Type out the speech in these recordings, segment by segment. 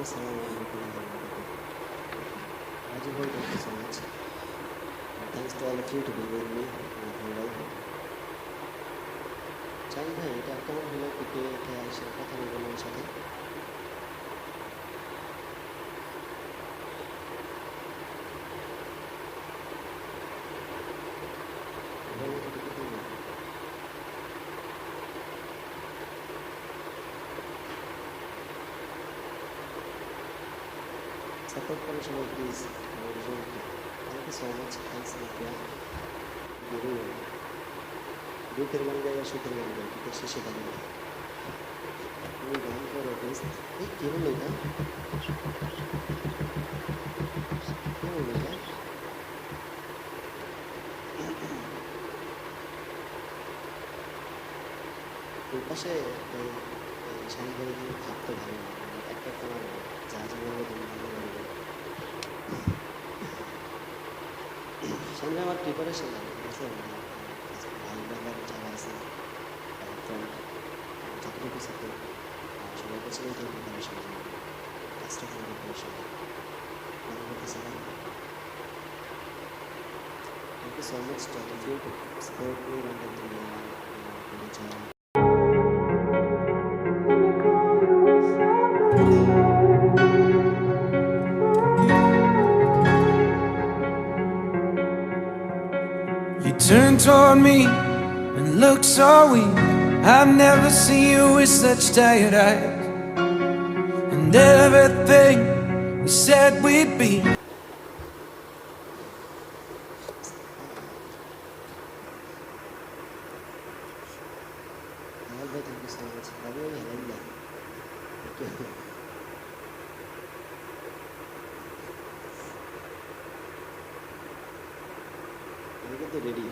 Assalamualaikum warahmatullahi wabarakatuh. Thank you so much. Thanks to all of you to be with me. চাই ভাই এটা কেমন হলো পিকে উঠে এসে কথা বলবো আমার সাথে। সাপোর্ট করেন সবাই please. Thank you so much. Thanks mafia. গুরু দুঃখের গান গাই আর সুখের গান গাই কিন্তু শেষে গান গাই। তুমি গান করো প্লিজ। এই কী বললো এটা? কী বললো এটা? ওই পাশে শাড়ি করে কিন্তু ভাবতে ভালো না, একটা তোমার যা যা বলবো তুমি ভালো লাগবে। সামনে আমার প্রিপারেশন লাগে, ঠিক আছে? ভাই ব্রাদার যারা আছে ফ্রেন্ড যতটুকু সাথে সবার কাছে কিন্তু প্রিপারেশন লাগে, কাজটা কোনো প্রিপারেশন মনে করতেছে না। Thank you so much to all of you to support me and You turned toward me and looked so weak. I've never seen you with such tired eyes. And everything we said we'd be. thank you so much. Love you, Helena. Thank you. আমি কিন্তু ready.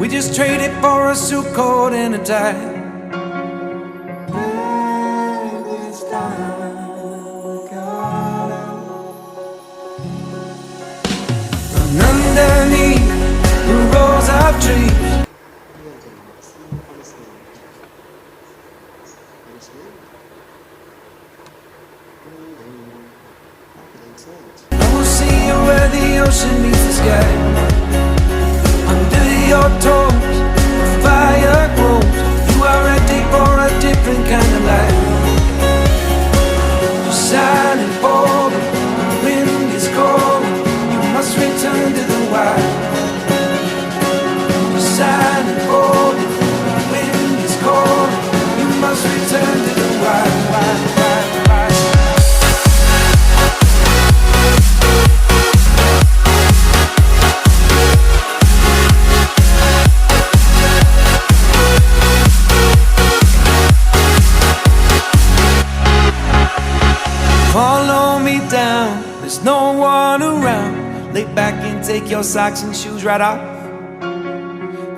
We just traded for a suit coat and a tie. And underneath the rows of trees, I will see you where the ocean meets the sky. Under your toes, the fire grows. You are ready for a different kind of life. You're silent, falling, the wind is calling. You must return to the wild. You're silent, falling, the wind is calling. You must return to the wild, wild, wild, wild. Follow me down, there's no one around. Lay back and take your socks and shoes right off.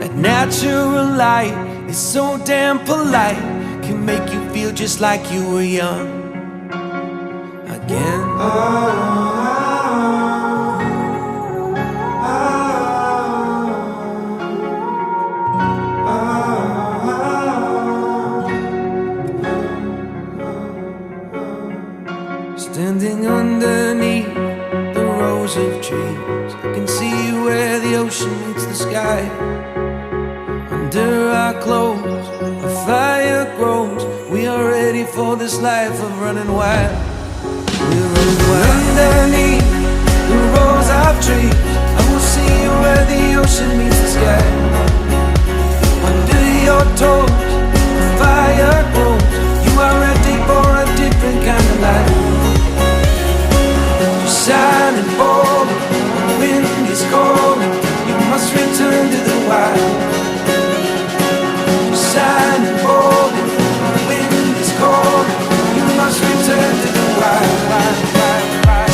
That natural light is so damn polite, can make you feel just like you were young again. Standing underneath the rows of trees, I can see where the ocean meets the sky. Under our clothes, a fire grows. We are ready for this life of running wild. We're running wild. Underneath the rows of trees, I will see you where the ocean meets the sky. Under your toes, the fire grows. You are ready for a different kind of life. Silent falling, the wind is calling. You must return to the wild. Silent falling, the wind is calling. You must return to the wild, wild, wild, wild.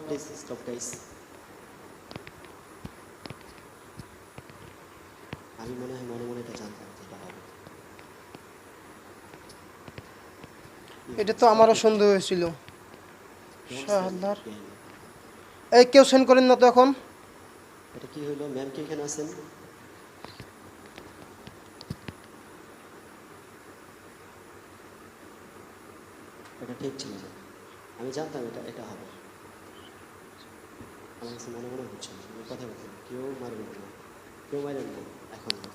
please stop guys. আমি মনে হয় মনে মনে এটা জানতাম যে এটা হবে। এটা তো আমারও সন্দেহ হয়েছিল। Don't send শালার again. এই কেউ সেন্ড করেন না তো এখন। এটা কি হলো? ম্যাম কি এখানে আছেন? এটা ঠিক ছিল না, আমি জানতাম এটা এটা হবে। আমার কাছে মনে মনে হচ্ছে না, আমি কথা বলতাম কেউ মারবেন না, কেউ মারেন না এখন না।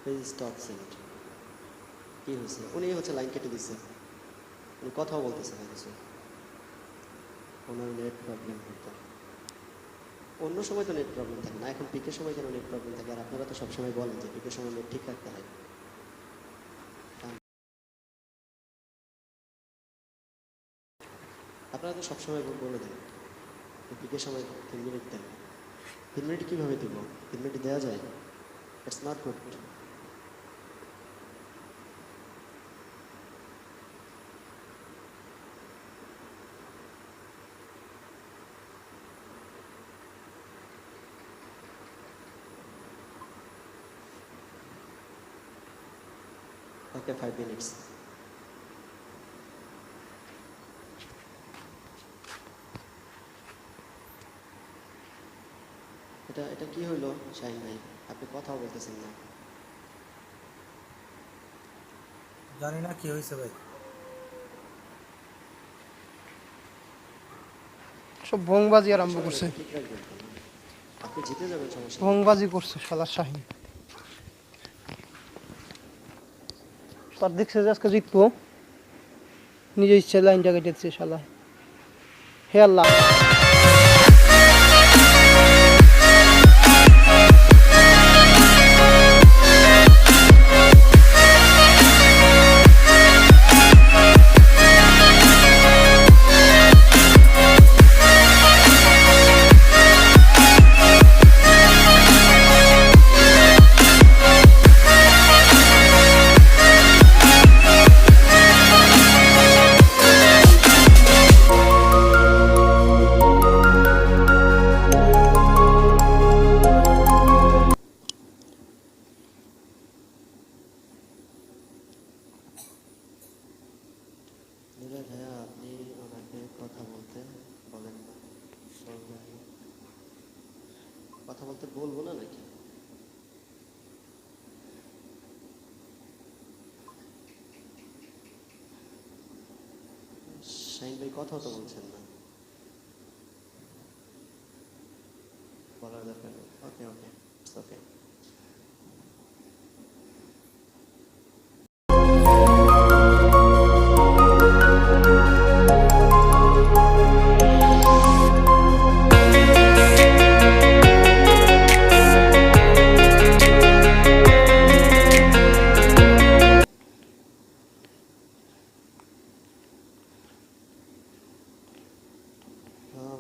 Please stop send. কী হয়েছে? উনি হচ্ছে লাইন কেটে দিচ্ছে, উনি কথাও বলতেছে না কিছু, ওনার নেট প্রবলেম হতো। অন্য সময় তো নেট প্রবলেম থাকে না, এখন পিকের সময় কেন নেট প্রবলেম থাকে? আর আপনারা তো সবসময় বলেন যে পিকের সময় নেট ঠিক রাখতে হয়। আপনারা তো সবসময় বলে দেন পিকের সময় 3 মিনিট দেন। 3 মিনিট কীভাবে দেবো? 3 মিনিট দেওয়া যায়? It's not good. Okay 5 minutes. এটা এটা কি হইলো শাহিন ভাই? আপনি কথাও বলতেছেন না। জানি না কি হয়েছে ভাই। সব ভংবাজি আরম্ভ করছে, ঠিক রাখবেন তো। আপনি জিতে যাবেন, সমস্যা নেই। ভংবাজি করছে শালা শাহিন। তার দেখছে যে আজকে জিতবো, নিজে ইচ্ছে লাইনটা কেটেছে শালা। হে আল্লাহ, নিলয় ভাইয়া, আপনি ওনাকে কথা বলতে বলেন না। বলবেন না। কথা বলতে বলবো না নাকি? শাহিন ভাই কথাও তো বলছেন না, বলার দরকার নেই। ওকে ওকে, ওকে।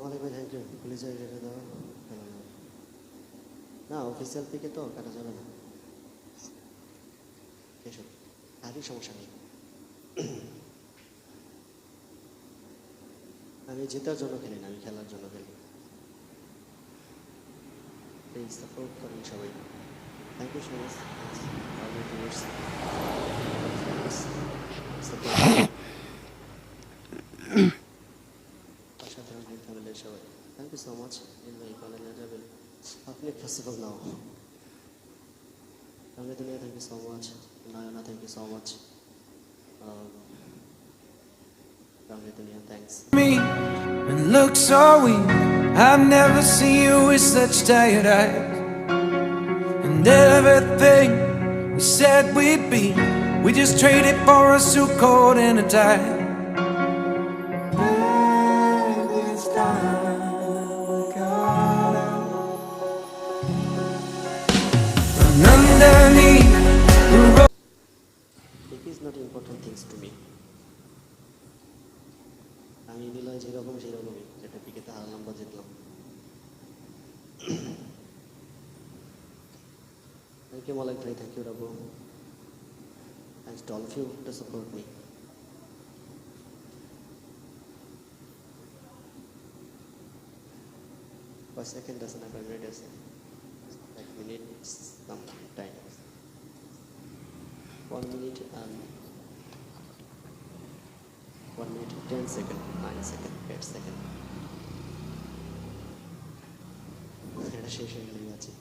মালিক ভাই থ্যাংক ইউ। পুলিশ রেখে দাও। না, অফিসিয়াল থেকে তো কাটা যাবে না। এসব আরই সমস্যা নেই। আমি জেতার জন্য খেলি না, আমি খেলার জন্য খেলি। প্লিজ সাপোর্ট করেন সবাই। Thank you so much. অসাধারণ ফ্যামিলির সবাই থ্যাংক ইউ সো মাচ। ভাই কলেজে যাবেন আপনি, পসিবল নাও। ফ্যামিলি দুনিয়া thank you so much. Nayna thank you so much. Family দুনিয়া thanks. Me and look so weak. I've never seen you with such tired eyes. And everything we said we'd be, we just traded for a suit coat and a tie. Baby, it's time to run underneath the road. It is not important things to me. আমি নিলয় যেরকম সেরকমই, যেটা পিকেতে হারলাম বা জিতলাম। Thank you Malik ভাই, thank you Rabu. Thanks to all of you to support me. কয় second আছে না কয় মিনিট আছে? 1 minute some time, 1 minute and 1 minute 10 second, 9 second, 8 second, এটা শেষ হয়ে গেলেই আছে।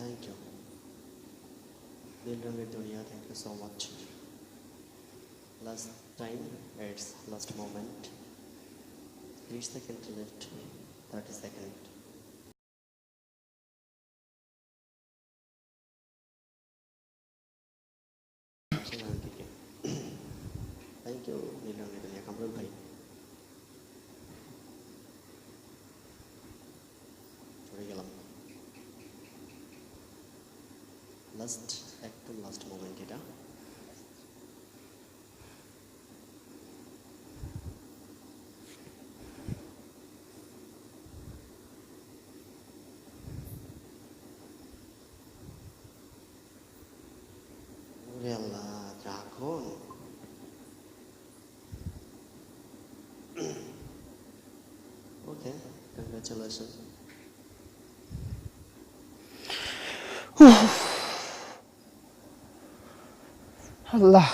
Thank you. নীল রঙের দুনিয়া, thank you so much. Last time, it's last moment. 3 seconds left, 30 seconds. Thank you, নীল রঙের দুনিয়া, কামরুল ভাই। চলে গেলাম। লাস্ট, একদম লাস্ট মোমেন্ট এটা। ওরে আল্লাহ, যখন ওকে, কংগ্রাচুলেশন। আল্লাহ